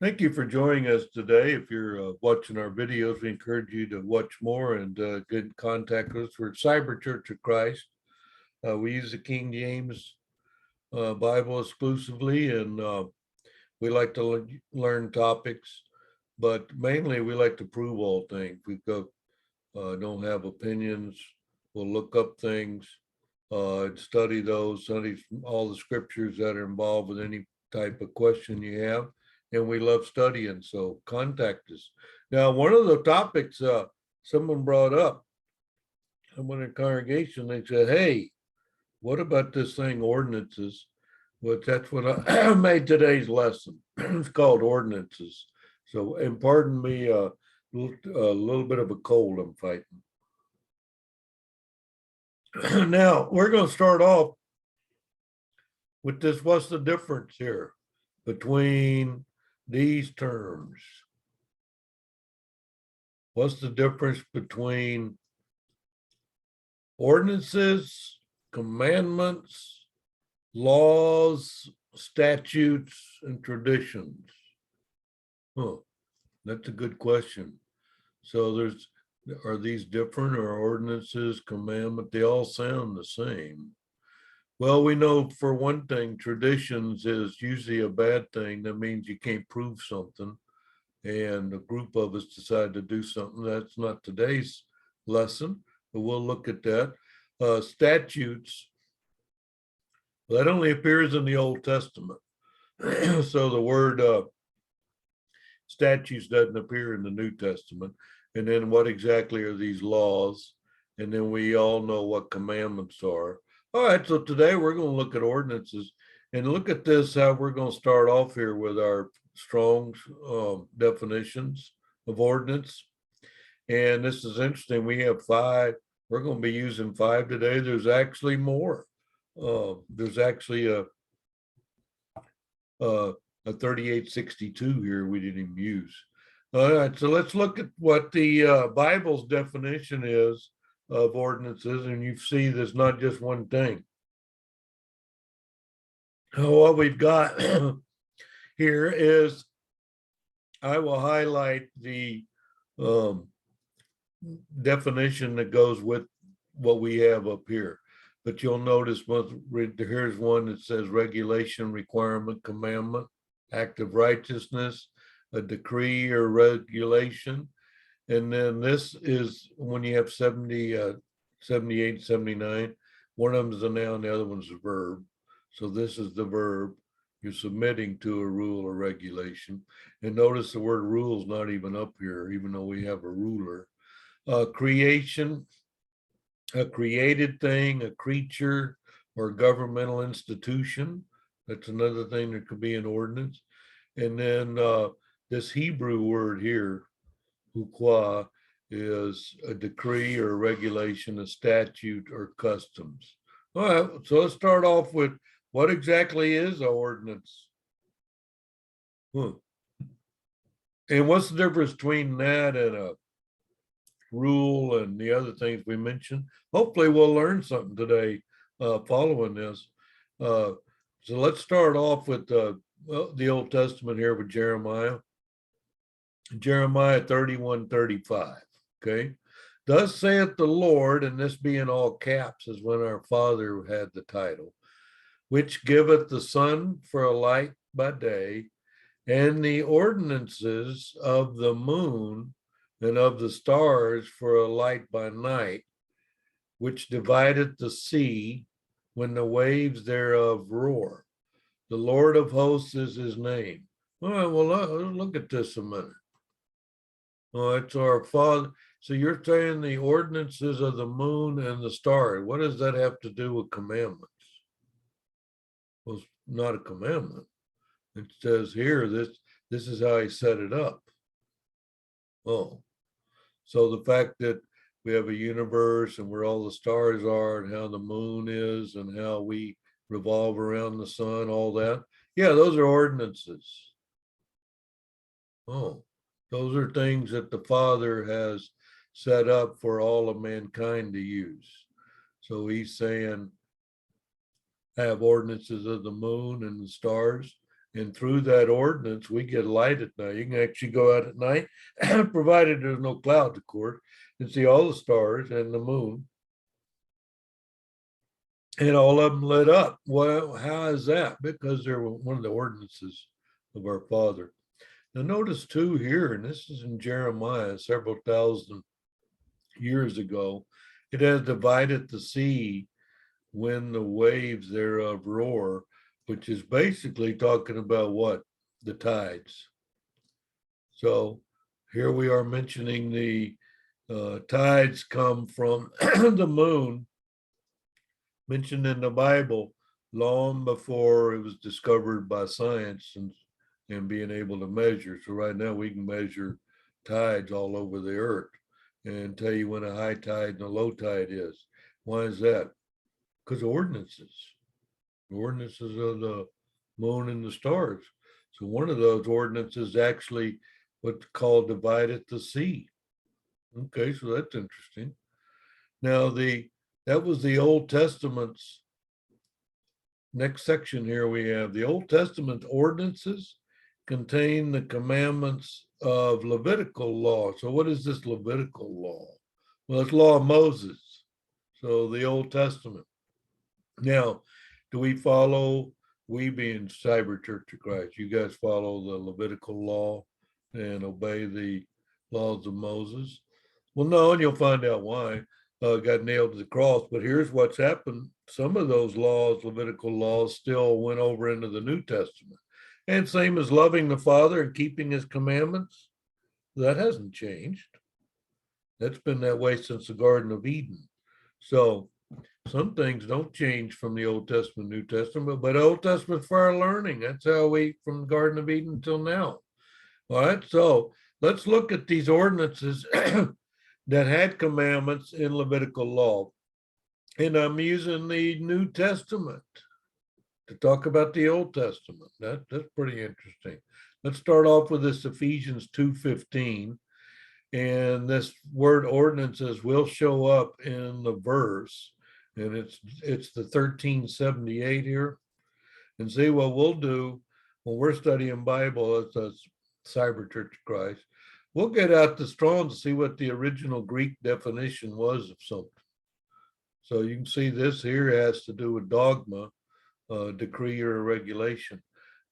Thank you for joining us today. If you're watching our videos, we encourage you to watch more and get in contact with us. We're Cyber Church of Christ. We use the King James Bible exclusively, and we like to learn topics, but mainly we like to prove all things. We don't have opinions. We'll look up things, study those, study all the scriptures that are involved with any type of question you have. And we love studying, so contact us. Now, one of the topics someone brought up, someone in the congregation, they said, hey, what about this thing, ordinances? Which that's what I made today's lesson. It's called Ordinances. So, and pardon me, a little bit of a cold I'm fighting. Now, we're going to start off with this. What's the difference here between these terms? What's the difference between ordinances, commandments, laws, statutes, and traditions? That's a good question. So are these different, or ordinances, commandment? They all sound the same. Well, we know for one thing, traditions is usually a bad thing. That means you can't prove something, and a group of us decide to do something. That's not today's lesson, but we'll look at that. Statutes, that only appears in the Old Testament. So the word statutes doesn't appear in the New Testament. And then what exactly are these laws? And then we all know what commandments are. All right, so today we're going to look at ordinances, and look at this, how we're going to start off here with our Strong's definitions of ordinance. And this is interesting. We have 5. We're going to be using 5 today. There's actually more. There's actually a 3862 here we didn't even use. All right, so let's look at what the Bible's definition is of ordinances, and you see there's not just one thing. What we've got here is, I will highlight the definition that goes with what we have up here. But you'll notice here's one that says regulation, requirement, commandment, act of righteousness, a decree or regulation. And then this is when you have 78, 79, one of them is a noun, the other one's a verb. So this is the verb. You're submitting to a rule or regulation. And notice the word rule is not even up here, even though we have a ruler. Creation, a created thing, a creature, or governmental institution. That's another thing that could be an ordinance. And then this Hebrew word here, Huqqá, is a decree or a regulation, a statute, or customs. All right, so let's start off with what exactly is an ordinance? And what's the difference between that and a rule and the other things we mentioned? Hopefully we'll learn something today following this. So let's start off with the Old Testament here with Jeremiah. Jeremiah 31:35. Okay. Thus saith the Lord, and this being all caps is when our father had the title, which giveth the sun for a light by day, and the ordinances of the moon and of the stars for a light by night, which divideth the sea when the waves thereof roar. The Lord of hosts is his name. All right, well, let's look at this a minute. All right, so our Father, so you're saying the ordinances of the moon and the stars. What does that have to do with commandments? Well, it's not a commandment. It says here, this is how he set it up. Oh, so the fact that we have a universe and where all the stars are and how the moon is and how we revolve around the sun, all that. Yeah, those are ordinances. Oh, those are things that the Father has set up for all of mankind to use. So he's saying, I have ordinances of the moon and the stars, And through that ordinance, we get light at night. You can actually go out at night, provided there's no clouds, of course, and see all the stars and the moon. And all of them lit up. Well, how is that? Because they're one of the ordinances of our Father. Now notice too here, and this is in Jeremiah several thousand years ago, it has divided the sea when the waves thereof roar, which is basically talking about what? The tides. So here we are mentioning the tides come from the moon, mentioned in the Bible long before it was discovered by science and being able to measure. So right now we can measure tides all over the earth and tell you when a high tide and a low tide is. Why is that? Because ordinances of the moon and the stars. So one of those ordinances actually what's called divideth the sea. Okay, so that's interesting. Now that was the Old Testament's next section here. We have the Old Testament ordinances contain the commandments of Levitical law. So what is this Levitical law? Well, it's law of Moses. So the Old Testament. Now, do we follow, we being Cyber Church of Christ, you guys follow the Levitical law and obey the laws of Moses? Well, no, and you'll find out why. Got nailed to the cross, but here's what's happened. Some of those laws, Levitical laws, still went over into the New Testament. And same as loving the Father and keeping his commandments, that hasn't changed. That's been that way since the Garden of Eden. So some things don't change from the Old Testament, New Testament, but Old Testament for our learning. That's how we, from the Garden of Eden until now. All right, so let's look at these ordinances that had commandments in Levitical law. And I'm using the New Testament to talk about the Old Testament. That's pretty interesting. Let's start off with this Ephesians 2:15. And this word ordinances will show up in the verse. And it's the 1378 here. And see what we'll do when we're studying Bible as a Cyber Church of Christ. We'll get out the Strong's to see what the original Greek definition was of something. So you can see this here has to do with dogma, decree or a regulation.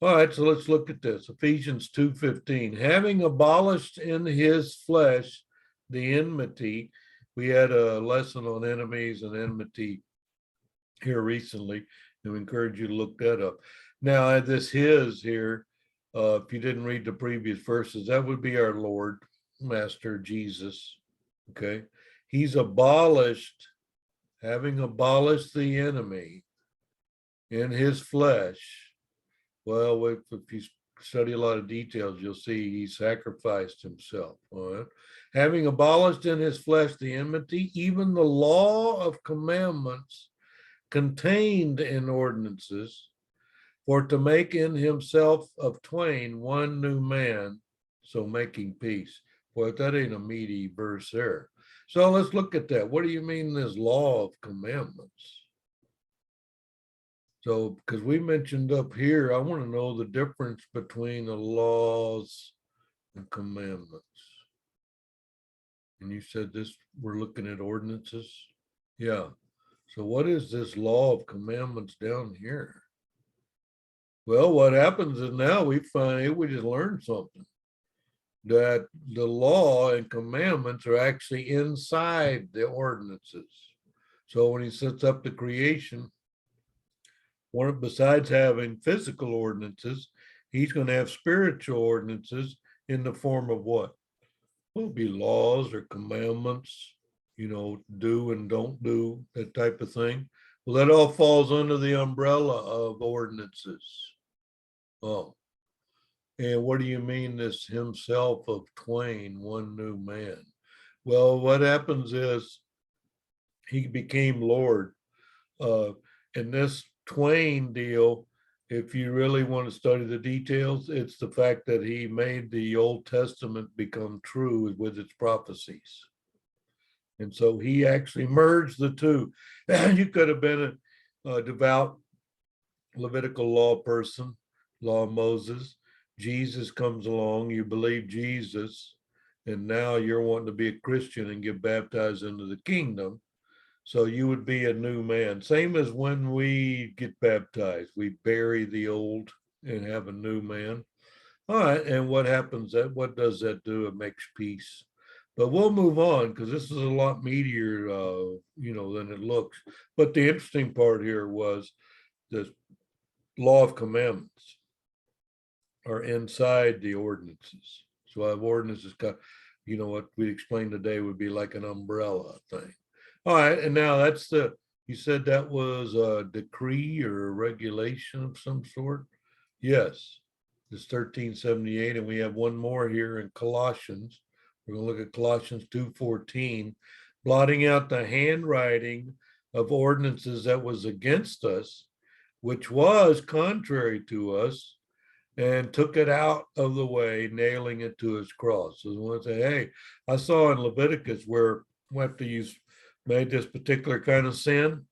All right, so let's look at this. Ephesians 2:15. Having abolished in his flesh the enmity. We had a lesson on enemies and enmity here recently, and we encourage you to look that up. Now, this his here, if you didn't read the previous verses, that would be our Lord, Master Jesus. Okay. He's abolished, having abolished the enemy in his flesh. Well, if you study a lot of details, you'll see he sacrificed himself. All right. Having abolished in his flesh the enmity, even the law of commandments contained in ordinances, for to make in himself of twain one new man, so making peace. Well, that ain't a meaty verse there. So let's look at that. What do you mean this law of commandments? So, because we mentioned up here, I want to know the difference between the laws and commandments. And you said this, we're looking at ordinances. Yeah. So what is this law of commandments down here? Well, what happens is now we find, we just learned something, that the law and commandments are actually inside the ordinances. So when he sets up the creation, besides having physical ordinances, he's going to have spiritual ordinances in the form of what? Well, it'll be laws or commandments, do and don't do, that type of thing. Well, that all falls under the umbrella of ordinances. Oh, and what do you mean this himself of twain, one new man? Well, what happens is he became Lord. And this twain deal, if you really want to study the details, it's the fact that he made the Old Testament become true with its prophecies. And so he actually merged the two. You could have been a devout Levitical law person, law of Moses. Jesus comes along, you believe Jesus, and now you're wanting to be a Christian and get baptized into the kingdom. So you would be a new man. Same as when we get baptized, we bury the old and have a new man. All right, and what happens? What does that do? It makes peace. But we'll move on because this is a lot meatier, than it looks. But the interesting part here was the law of commandments are inside the ordinances. So I have ordinances, what we explained today would be like an umbrella thing. All right, and now you said that was a decree or a regulation of some sort? Yes, it's 1378, and we have one more here in Colossians. We're going to look at Colossians 2:14, blotting out the handwriting of ordinances that was against us, which was contrary to us, and took it out of the way, nailing it to his cross. So I say, hey, I saw in Leviticus where after you made this particular kind of sin,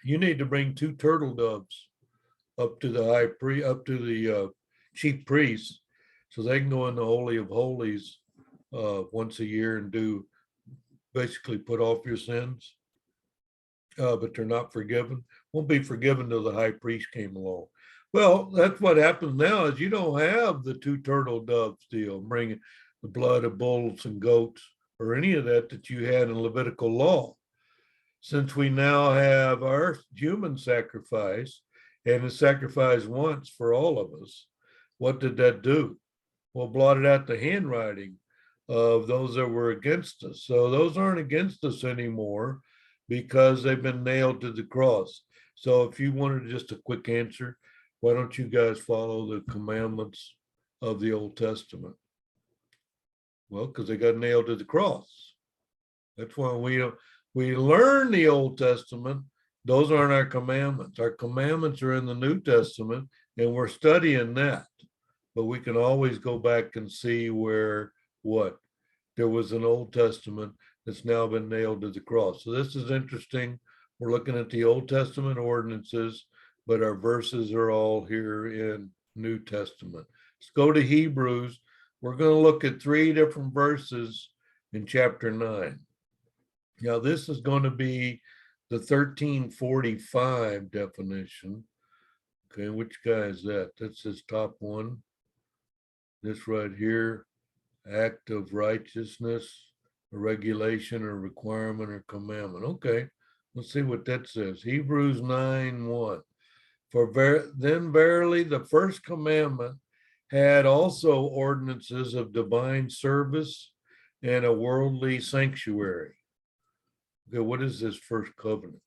you need to bring 2 turtle doves up to the high priest, up to the chief priest, so they can go in the Holy of Holies once a year and basically put off your sins. But they're not forgiven. Won't be forgiven till the high priest came along. Well, that's what happens now is you don't have the 2 turtle doves deal, bringing the blood of bulls and goats or any of that you had in Levitical law. Since we now have our human sacrifice and it's sacrificed once for all of us, what did that do? Well, blotted out the handwriting of those that were against us. So those aren't against us anymore because they've been nailed to the cross. So if you wanted just a quick answer, why don't you guys follow the commandments of the Old Testament? Well, because they got nailed to the cross. That's why we learn the Old Testament. Those aren't our commandments. Our commandments are in the New Testament, and we're studying that. But we can always go back and see where there was an Old Testament that's now been nailed to the cross. So this is interesting. We're looking at the Old Testament ordinances, but our verses are all here in New Testament. Let's go to Hebrews. We're going to look at 3 different verses in chapter 9. Now, this is going to be the 1345 definition. Okay, which guy is that? That's his top one. This right here, act of righteousness, a regulation or requirement or commandment. Okay, let's see what that says. Hebrews 9:1. Then verily the first commandment had also ordinances of divine service and a worldly sanctuary. Okay, what is this first covenant?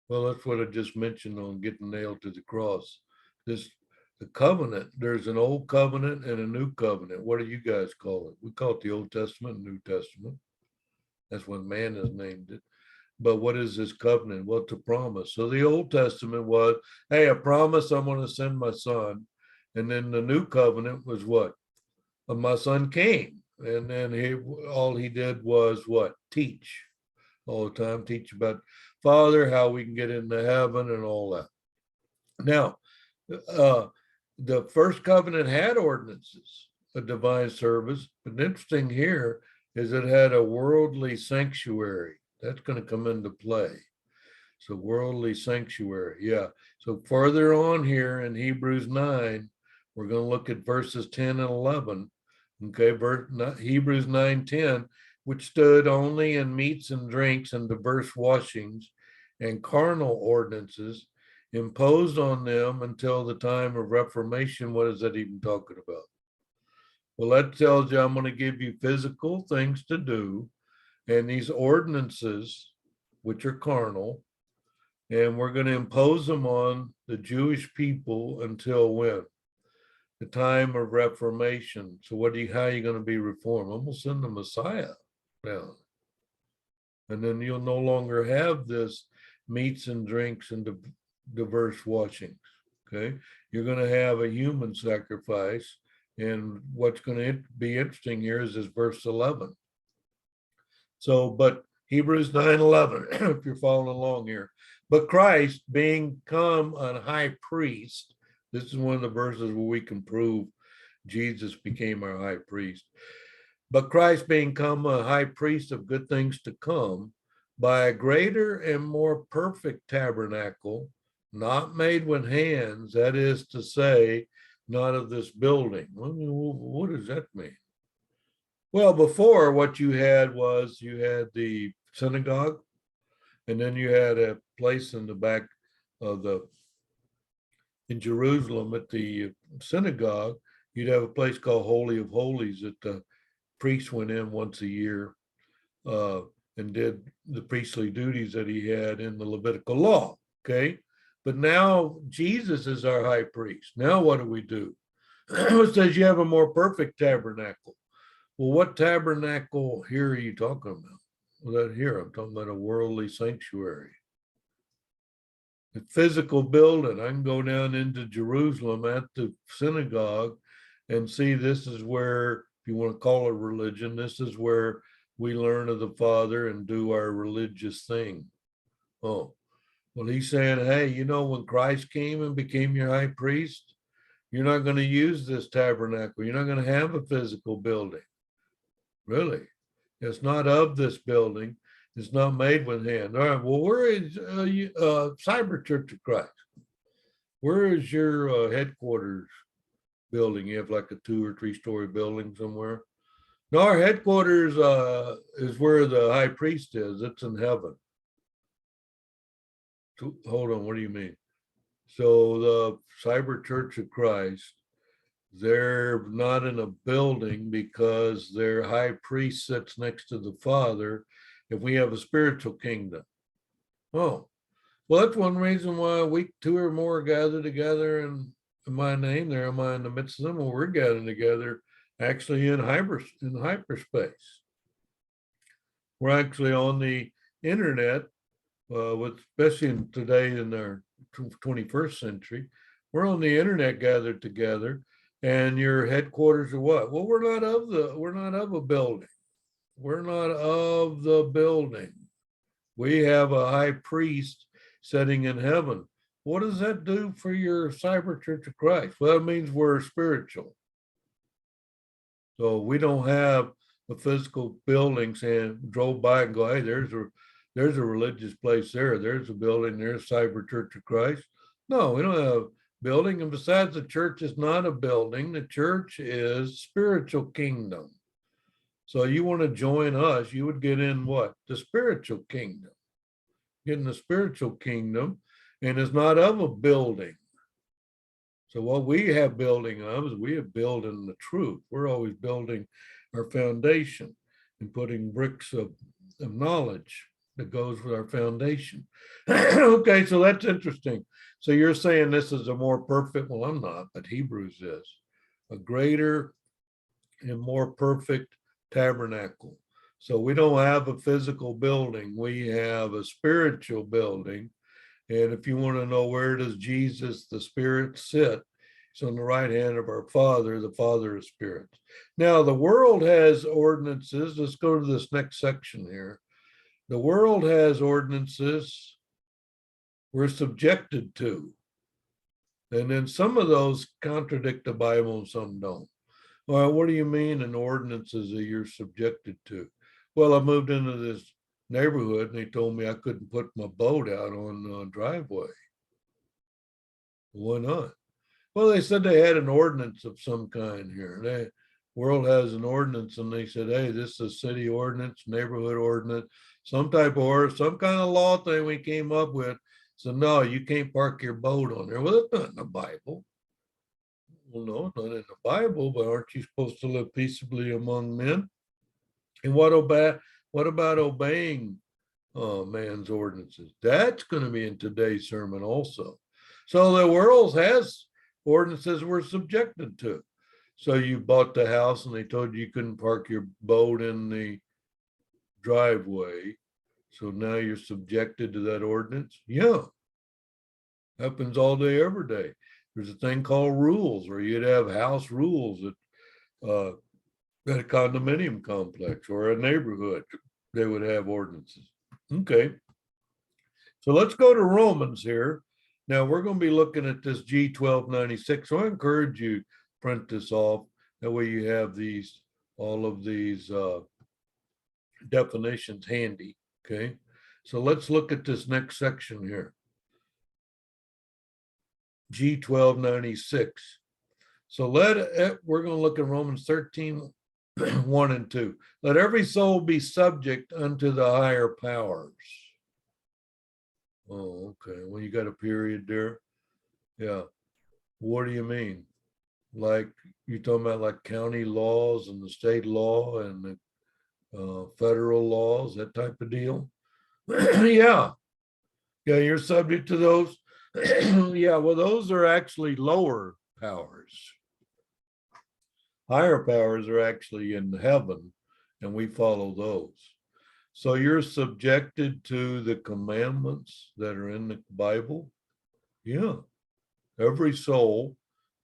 Well, that's what I just mentioned on getting nailed to the cross. The covenant, there's an old covenant and a new covenant. What do you guys call it? We call it the Old Testament and New Testament. That's what man has named it. But what is this covenant? Well, it's a promise. So the Old Testament was, hey, a promise, I'm going to send my son. And then the new covenant was what? My son came. And then all he did was what? Teach all the time, teach about Father, how we can get into heaven and all that. Now, the first covenant had ordinances, a divine service, but interesting here is it had a worldly sanctuary. That's going to come into play. So worldly sanctuary, yeah. So further on here in Hebrews 9, we're going to look at verses 10 and 11. Okay, Hebrews 9:10, which stood only in meats and drinks and diverse washings and carnal ordinances imposed on them until the time of Reformation. What is that even talking about? Well, that tells you I'm going to give you physical things to do, and these ordinances, which are carnal, and we're going to impose them on the Jewish people until when? The time of Reformation. So how are you going to be reformed? I'm going to send the Messiah down. And then you'll no longer have this meats and drinks and diverse washings. Okay, you're going to have a human sacrifice. And what's going to be interesting here is this verse 11. So, but Hebrews 9:11, if you're following along here, but Christ being come a high priest This is one of the verses where we can prove Jesus became our high priest. But Christ being come a high priest of good things to come, by a greater and more perfect tabernacle, not made with hands, that is to say, not of this building. What does that mean? Well, before, what you had was you had the synagogue, and then you had a place in the back of in Jerusalem at the synagogue. You'd have a place called Holy of Holies that the priest went in once a year and did the priestly duties that he had in the Levitical law. Okay. But now Jesus is our high priest. Now what do? It says you have a more perfect tabernacle. Well, what tabernacle here are you talking about? Well, that here, I'm talking about a worldly sanctuary. A physical building. I can go down into Jerusalem at the synagogue and see this is where, if you want to call it religion, this is where we learn of the Father and do our religious thing. Oh, well, he's saying, hey, you know, when Christ came and became your high priest, you're not going to use this tabernacle. You're not going to have a physical building. Really? It's not of this building. It's not made with hand. All right, well, where is Cyber Church of Christ? Where is your headquarters building? You have like a 2 or 3 story building somewhere? No, our headquarters is where the high priest is. It's in heaven. Hold on, what do you mean? So the Cyber Church of Christ, they're not in a building because their high priest sits next to the Father, and we have a spiritual kingdom. Oh, well, that's one reason why we 2 or more gather together in my name. There am I in the midst of them, and we're gathering together actually in hyperspace. We're actually on the internet, especially today in our 21st century. We're on the internet gathered together. And your headquarters are what? Well, we're not of a building. We're not of the building. We have a high priest sitting in heaven. What does that do for your Cyber Church of Christ? Well, it means we're spiritual. So we don't have a physical building saying, drove by and go, hey, there's a religious place there. There's a building, there's Cyber Church of Christ. No, we don't have building. And besides, the church is not a building. The church is spiritual kingdom. So you want to join us, you would get in what? The spiritual kingdom. Get in the spiritual kingdom, and it's not of a building. So what we have building of is we have building the truth. We're always building our foundation and putting bricks of knowledge that goes with our foundation. Okay, so that's interesting. So you're saying this is a more perfect, well, I'm not, but Hebrews is a greater and more perfect tabernacle. So we don't have a physical building. We have a spiritual building. And if you want to know, where does Jesus, the Spirit, sit? It's on the right hand of our Father. The Father is Spirit. Now, the world has ordinances. Let's go to this next section here. The world has ordinances we're subjected to. And then some of those contradict the Bible and some don't. All right, what do you mean in ordinances that you're subjected to? Well, I moved into this neighborhood and they told me I couldn't put my boat out on the driveway. Why not? Well, they said they had an ordinance of some kind here. The world has an ordinance, and they said, hey, this is a city ordinance, neighborhood ordinance, some type of order, some kind of law thing we came up with. So no, you can't park your boat on there. Well, it's not in the Bible. Well, no, it's not in the Bible, but aren't you supposed to live peaceably among men? And what about obeying man's ordinances? That's going to be in today's sermon also. So the world has ordinances we're subjected to. So you bought the house and they told you couldn't park your boat in the driveway. So now you're subjected to that ordinance? Yeah. Happens all day, every day. There's a thing called rules, where you'd have house rules at a condominium complex or a neighborhood. They would have ordinances. Okay. So let's go to Romans here. Now we're going to be looking at this G1296. So I encourage you print this off. That way you have all of these definitions handy. Okay. So let's look at this next section here. G1296. So we're going to look at Romans 13, 1 and 2. Let every soul be subject unto the higher powers. Oh, okay. Well, you got a period there. Yeah. What do you mean? Like you're talking about like county laws and the state law and the federal laws, that type of deal? Yeah. Yeah, you're subject to those. Yeah, well, those are actually lower powers. Higher powers are actually in heaven, and we follow those. So you're subjected to the commandments that are in the Bible? Yeah. Every soul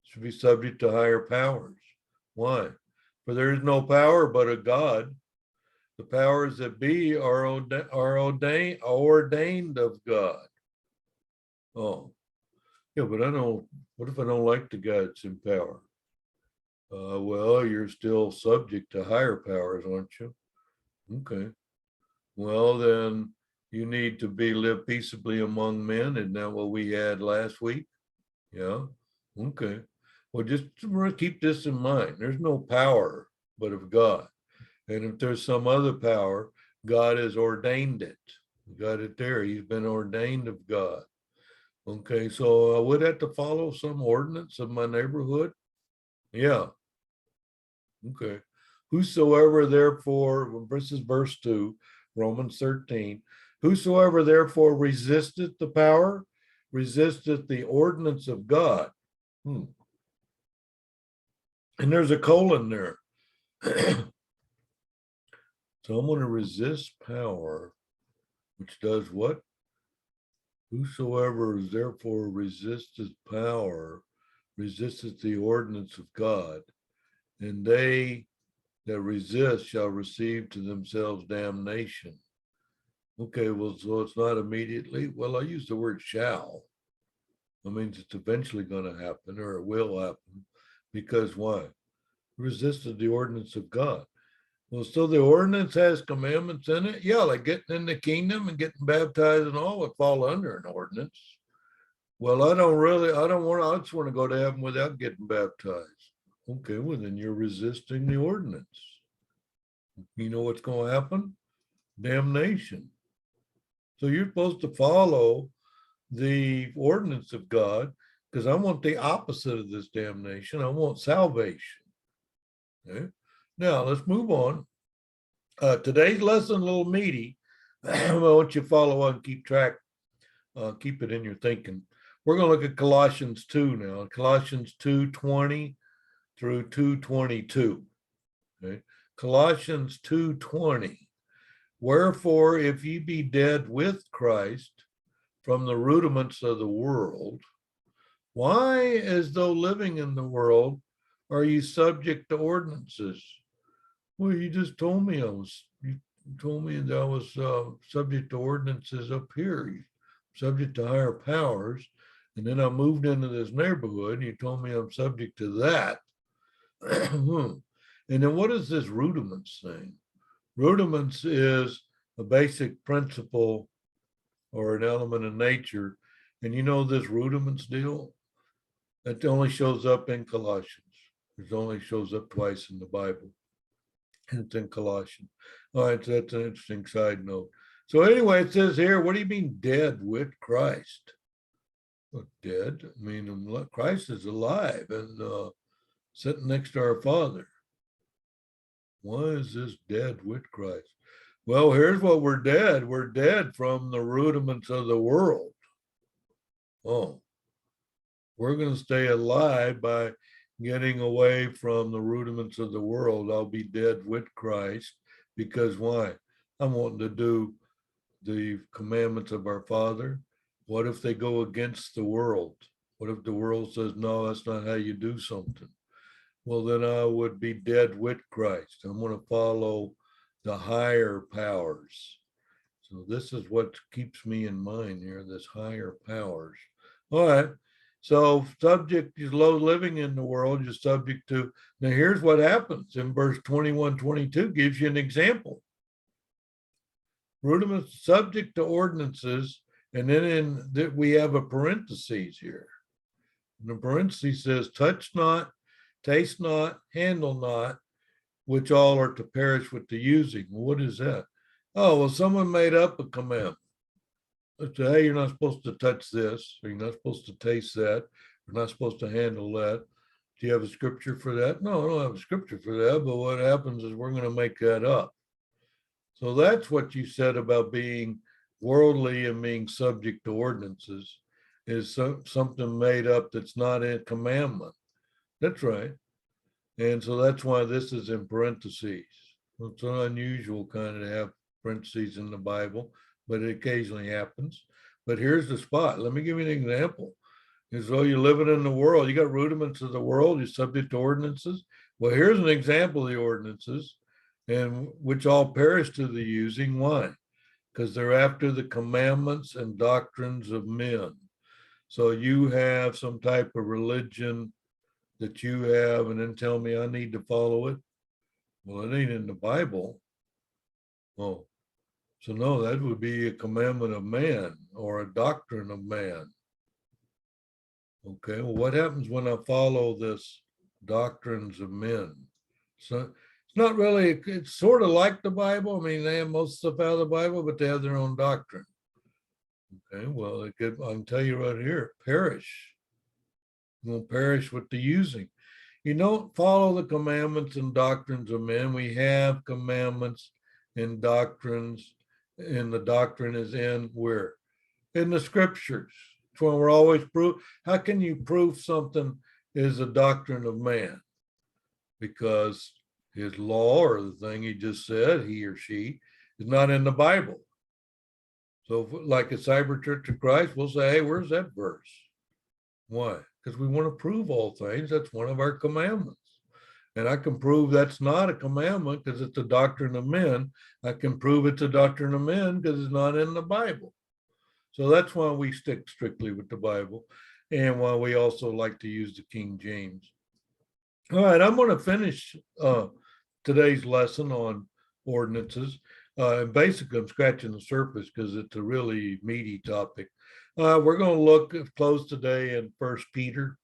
should be subject to higher powers. Why? For there is no power but a God. The powers that be are ordained of God. Oh, yeah, but what if I don't like the God that's in power? Well, you're still subject to higher powers, aren't you? Okay. Well, then you need to live peaceably among men. Isn't that what we had last week? Yeah. Okay. Well, just keep this in mind. There's no power but of God. And if there's some other power, God has ordained it. You got it there. He's been ordained of God. Okay. So I would have to follow some ordinance of my neighborhood. Yeah. Okay. Whosoever therefore, this is verse 2, Romans 13, whosoever therefore resisteth the power, resisteth the ordinance of God. And there's a colon there. So I'm going to resist power, which does what? Whosoever therefore resisteth power, resisteth the ordinance of God, and they that resist shall receive to themselves damnation. Okay, well, so it's not immediately. Well, I use the word shall. That means it's eventually going to happen, or it will happen. Because why? Resisted the ordinance of God. Well, so the ordinance has commandments in it. Yeah, like getting in the kingdom and getting baptized and all would fall under an ordinance. Well, I just want to go to heaven without getting baptized. Okay, well, then you're resisting the ordinance. You know what's going to happen? Damnation. So you're supposed to follow the ordinance of God, because I want the opposite of this damnation. I want salvation. Okay? Now, let's move on. Today's lesson a little meaty. I want you to follow on, keep track, keep it in your thinking. We're going to look at Colossians 2 now, Colossians 2:20 through 2:22. Okay? Colossians 2:20. Wherefore, if ye be dead with Christ from the rudiments of the world, why, as though living in the world, are you subject to ordinances? Well, you just told me you told me that I was subject to ordinances up here, subject to higher powers. And then I moved into this neighborhood and you told me I'm subject to that. And then what is this rudiments thing? Rudiments is a basic principle or an element of nature. And you know this rudiments deal? That only shows up in Colossians. It only shows up twice in the Bible. And it's in Colossians. All right, so that's an interesting side note. So anyway, it says here, what do you mean dead with Christ? Well, dead, I mean, Christ is alive and sitting next to our Father. Why is this dead with Christ? Well, here's what we're dead. We're dead from the rudiments of the world. Oh, we're going to stay alive by getting away from the rudiments of the world. I'll be dead with Christ because why? I'm wanting to do the commandments of our Father. What if they go against the world? What if the world says, no, that's not how you do something? Well, then I would be dead with Christ. I'm going to follow the higher powers. So this is what keeps me in mind here, this higher powers. All right. So subject is low living in the world, you're subject to. Now here's what happens in verse 21-22 gives you an example. Rudiments subject to ordinances, and then in that we have a parenthesis here. And the parenthesis says, touch not, taste not, handle not, which all are to perish with the using. What is that? Oh, well, someone made up a commandment. Let's say, hey, you're not supposed to touch this, or you're not supposed to taste that, you're not supposed to handle that. Do you have a scripture for that? No, I don't have a scripture for that, but what happens is we're going to make that up. So that's what you said about being worldly and being subject to ordinances, is something made up that's not a commandment. That's right. And so that's why this is in parentheses. It's an unusual kind of have parentheses in the Bible, but it occasionally happens. But here's the spot. Let me give you an example. As though you're living in the world, you got rudiments of the world, you're subject to ordinances. Well, here's an example of the ordinances, and which all perish to the using. Why? Because they're after the commandments and doctrines of men. So you have some type of religion that you have, and then tell me I need to follow it. Well, it ain't in the Bible. Oh, so no, that would be a commandment of man or a doctrine of man. Okay, well, what happens when I follow this doctrines of men? So it's not really, it's sort of like the Bible. I mean, they have most stuff out of the Bible, but they have their own doctrine. Okay, well, I can tell you right here, perish. You will perish with the using. You don't follow the commandments and doctrines of men. We have commandments and doctrines, and the doctrine is in where? In the scriptures. It's when we're always proof. How can you prove something is a doctrine of man? Because his law or the thing he just said, he or she, is not in the Bible. So if, like a Cyber Church of Christ, we'll say, hey, where's that verse? Why? Because we want to prove all things. That's one of our commandments. And I can prove that's not a commandment because it's a doctrine of men. I can prove it's a doctrine of men because it's not in the Bible. So that's why we stick strictly with the Bible, and why we also like to use the King James. All right, I'm going to finish today's lesson on ordinances. Basically, I'm scratching the surface because it's a really meaty topic. We're going to look close today in 1 Peter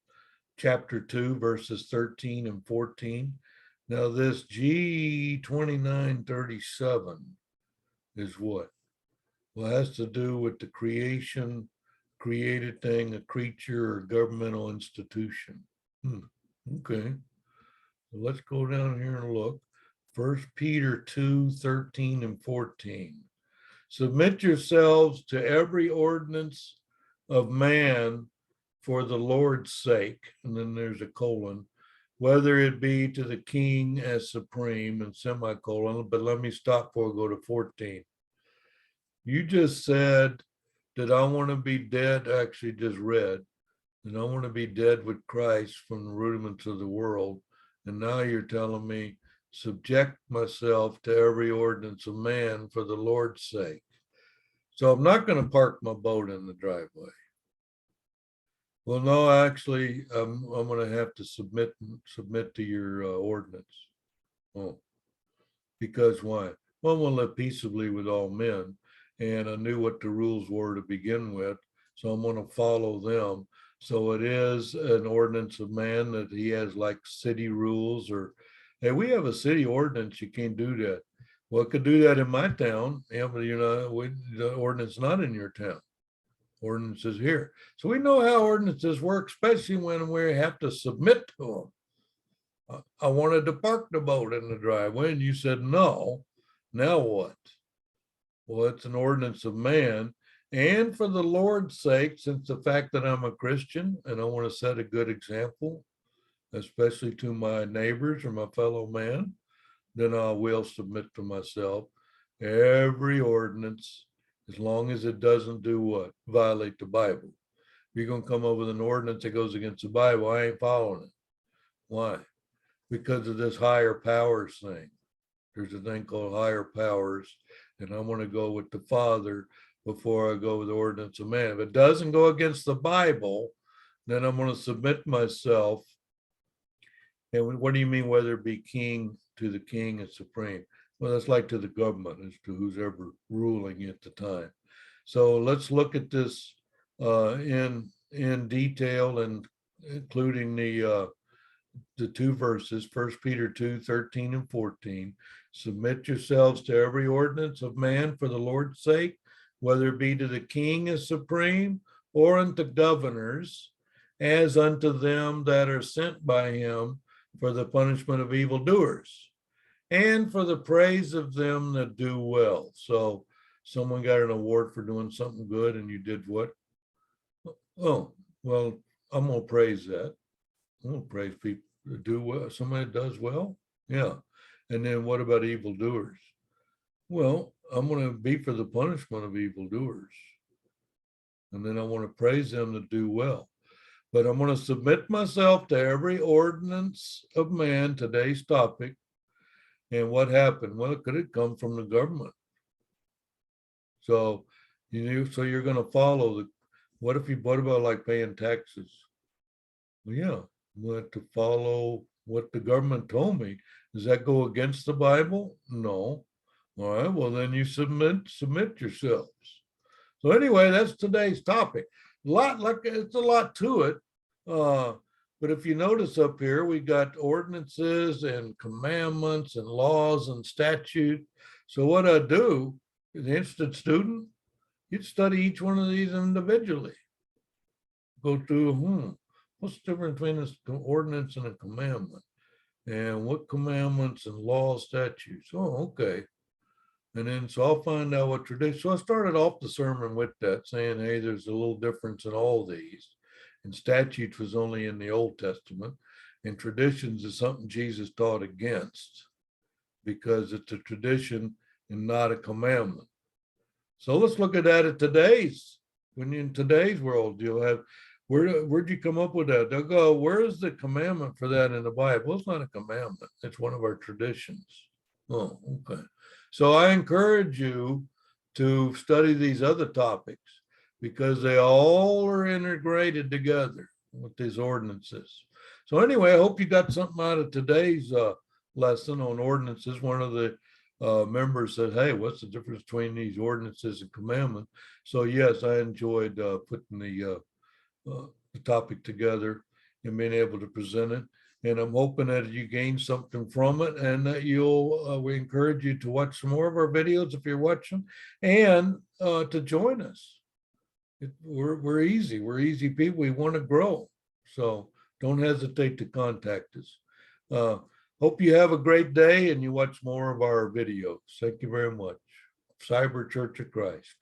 chapter 2, verses 13 and 14. Now, this G2937 is what? Well, it has to do with the creation, created thing, a creature, or governmental institution. Okay. So let's go down here and look. 1 Peter 2, 13 and 14. Submit yourselves to every ordinance of man for the Lord's sake, and then there's a colon, whether it be to the king as supreme, and semicolon, but let me stop before I go to 14. You just said that I want to be dead, actually just read, and I want to be dead with Christ from the rudiments of the world. And now you're telling me, subject myself to every ordinance of man for the Lord's sake. So I'm not going to park my boat in the driveway. Well, no, actually, I'm going to have to submit to your ordinance. Oh, because why? Well, we'll live peaceably with all men, and I knew what the rules were to begin with, so I'm going to follow them. So it is an ordinance of man that he has like city rules, or hey, we have a city ordinance. You can't do that. Well, it could do that in my town. Yeah, but the ordinance not in your town. Ordinances here. So we know how ordinances work, especially when we have to submit to them. I wanted to park the boat in the driveway, and you said no. Now what? Well, it's an ordinance of man. And for the Lord's sake, since the fact that I'm a Christian and I want to set a good example, especially to my neighbors or my fellow man, then I will submit to myself every ordinance, as long as it doesn't do what? Violate the Bible. If you're going to come up with an ordinance that goes against the Bible, I ain't following it. Why? Because of this higher powers thing. There's a thing called higher powers, and I want to go with the Father before I go with the ordinance of man. If it doesn't go against the Bible, then I'm going to submit myself. And what do you mean, whether it be king, to the king and supreme? Well, that's like to the government, as to who's ever ruling at the time. So let's look at this in detail, and including the two verses, 1 Peter 2:13 and 14. Submit yourselves to every ordinance of man for the Lord's sake, whether it be to the king as supreme, or unto governors, as unto them that are sent by him for the punishment of evildoers, and for the praise of them that do well. So someone got an award for doing something good, and you did what? Oh, well, I'm going to praise that. I'm going to praise people that do well. Somebody does well. Yeah. And then what about evildoers? Well, I'm going to be for the punishment of evildoers. And then I want to praise them that do well. But I'm going to submit myself to every ordinance of man, today's topic. And what happened? Well, could it come from the government? So, so you're going to follow the, what about like paying taxes? Well, yeah, we have to follow what the government told me. Does that go against the Bible? No. All right, well, then you submit yourselves. So anyway, that's today's topic. It's a lot to it. But if you notice up here, we got ordinances and commandments and laws and statute. So what I do, as an interested student, you'd study each one of these individually. Go through, what's the difference between this ordinance and a commandment? And what commandments and laws, statutes? Oh, okay. And then, so I'll find out what tradition. So I started off the sermon with that, saying, hey, there's a little difference in all these. And statutes was only in the Old Testament. And traditions is something Jesus taught against, because it's a tradition and not a commandment. So let's look at that in today's world. You'll have, where'd you come up with that? They'll go, where's the commandment for that in the Bible? Well, it's not a commandment. It's one of our traditions. Oh, okay. So I encourage you to study these other topics, because they all are integrated together with these ordinances. So anyway, I hope you got something out of today's lesson on ordinances. One of the members said, hey, what's the difference between these ordinances and commandments? So yes, I enjoyed putting the topic together and being able to present it. And I'm hoping that you gain something from it, and that we encourage you to watch some more of our videos if you're watching, and to join us. We're easy people. We want to grow. So don't hesitate to contact us. Hope you have a great day and you watch more of our videos. Thank you very much. Cyber Church of Christ.